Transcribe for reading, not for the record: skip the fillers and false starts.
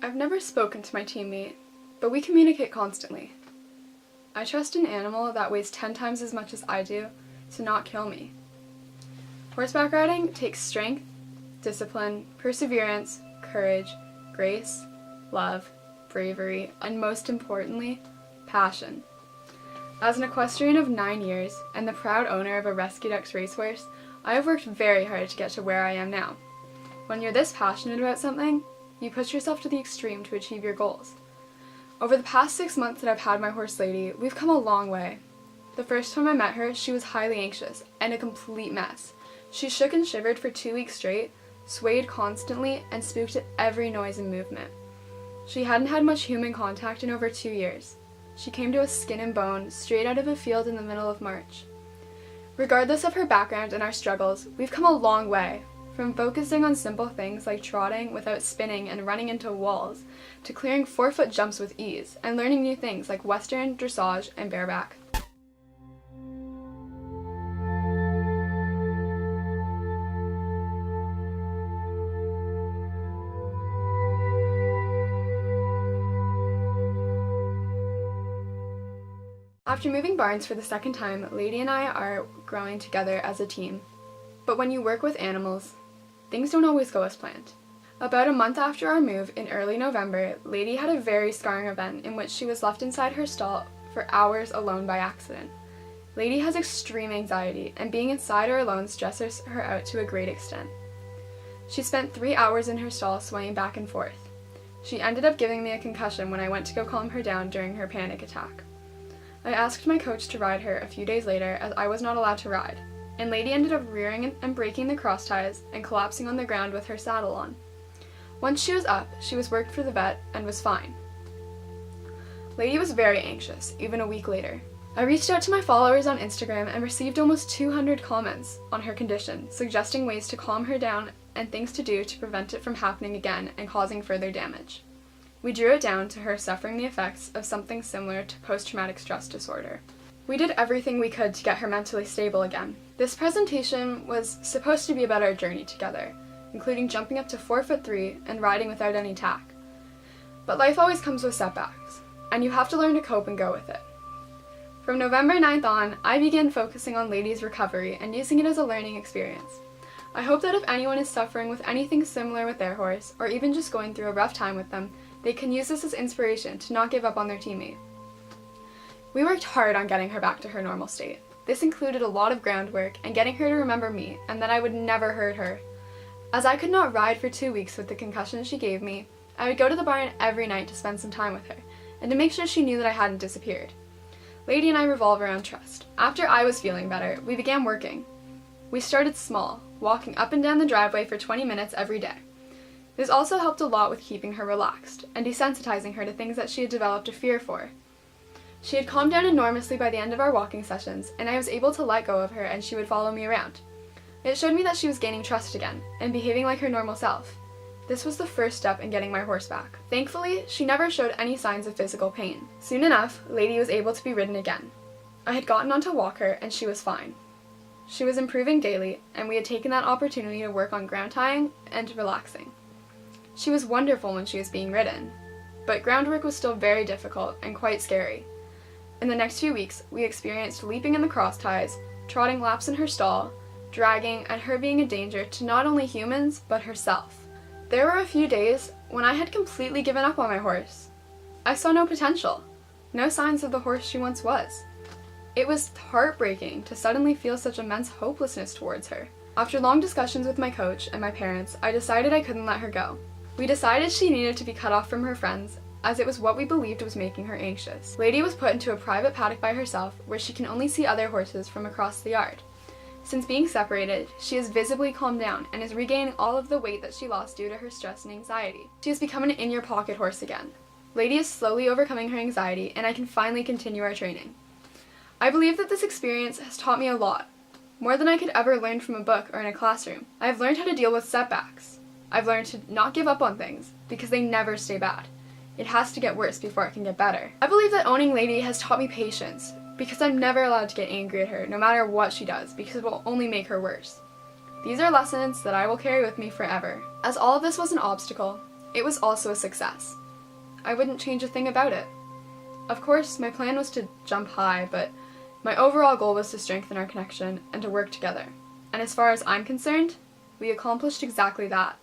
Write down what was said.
I've never spoken to my teammate, but we communicate constantly. I trust an animal that weighs 10 times as much as I do to not kill me. Horseback riding takes strength, discipline, perseverance, courage, grace, love, bravery, and most importantly, passion. As an equestrian of 9 years and the proud owner of a Rescued X racehorse, I have worked very hard to get to where I am now. When you're this passionate about something, you push yourself to the extreme to achieve your goals. Over the past 6 months that I've had my horse Lady, we've come a long way. The first time I met her, she was highly anxious and a complete mess. She shook and shivered for 2 weeks straight, swayed constantly, and spooked at every noise and movement. She hadn't had much human contact in over 2 years. She came to us skin and bone, straight out of a field in the middle of March. Regardless of her background and our struggles, we've come a long way, from focusing on simple things like trotting without spinning and running into walls, to clearing 4-foot jumps with ease, and learning new things like Western, dressage, and bareback. After moving barns for the second time, Lady and I are growing together as a team. But when you work with animals, things don't always go as planned. About a month after our move, in early November, Lady had a very scarring event in which she was left inside her stall for hours alone by accident. Lady has extreme anxiety, and being inside or alone stresses her out to a great extent. She spent 3 hours in her stall swaying back and forth. She ended up giving me a concussion when I went to go calm her down during her panic attack. I asked my coach to ride her a few days later as I was not allowed to ride, and Lady ended up rearing and breaking the cross ties and collapsing on the ground with her saddle on. Once she was up, she was worked for the vet and was fine. Lady was very anxious, even a week later. I reached out to my followers on Instagram and received almost 200 comments on her condition, suggesting ways to calm her down and things to do to prevent it from happening again and causing further damage. We drew it down to her suffering the effects of something similar to post-traumatic stress disorder. We did everything we could to get her mentally stable again. This presentation was supposed to be about our journey together, including jumping up to 4'3" and riding without any tack. But life always comes with setbacks, and you have to learn to cope and go with it. From November 9th on, I began focusing on Lady's recovery and using it as a learning experience. I hope that if anyone is suffering with anything similar with their horse, or even just going through a rough time with them, they can use this as inspiration to not give up on their teammate. We worked hard on getting her back to her normal state. This included a lot of groundwork and getting her to remember me and that I would never hurt her. As I could not ride for 2 weeks with the concussion she gave me, I would go to the barn every night to spend some time with her and to make sure she knew that I hadn't disappeared. Lady and I revolve around trust. After I was feeling better, we began working. We started small, walking up and down the driveway for 20 minutes every day. This also helped a lot with keeping her relaxed and desensitizing her to things that she had developed a fear for. She had calmed down enormously by the end of our walking sessions, and I was able to let go of her and she would follow me around. It showed me that she was gaining trust again and behaving like her normal self. This was the first step in getting my horse back. Thankfully, she never showed any signs of physical pain. Soon enough, Lady was able to be ridden again. I had gotten on to walk her and she was fine. She was improving daily, and we had taken that opportunity to work on ground tying and relaxing. She was wonderful when she was being ridden, but groundwork was still very difficult and quite scary. In the next few weeks, we experienced leaping in the cross ties, trotting laps in her stall, dragging, and her being a danger to not only humans, but herself. There were a few days when I had completely given up on my horse. I saw no potential, no signs of the horse she once was. It was heartbreaking to suddenly feel such immense hopelessness towards her. After long discussions with my coach and my parents, I decided I couldn't let her go. We decided she needed to be cut off from her friends, as it was what we believed was making her anxious. Lady was put into a private paddock by herself, where she can only see other horses from across the yard. Since being separated, she has visibly calmed down and is regaining all of the weight that she lost due to her stress and anxiety. She has become an in-your-pocket horse again. Lady is slowly overcoming her anxiety, and I can finally continue our training. I believe that this experience has taught me a lot, more than I could ever learn from a book or in a classroom. I have learned how to deal with setbacks. I've learned to not give up on things, because they never stay bad. It has to get worse before it can get better. I believe that owning Lady has taught me patience, because I'm never allowed to get angry at her, no matter what she does, because it will only make her worse. These are lessons that I will carry with me forever. As all of this was an obstacle, It was also a success. I wouldn't change a thing about it. Of course, my plan was to jump high, but my overall goal was to strengthen our connection and to work together. And as far as I'm concerned, we accomplished exactly that.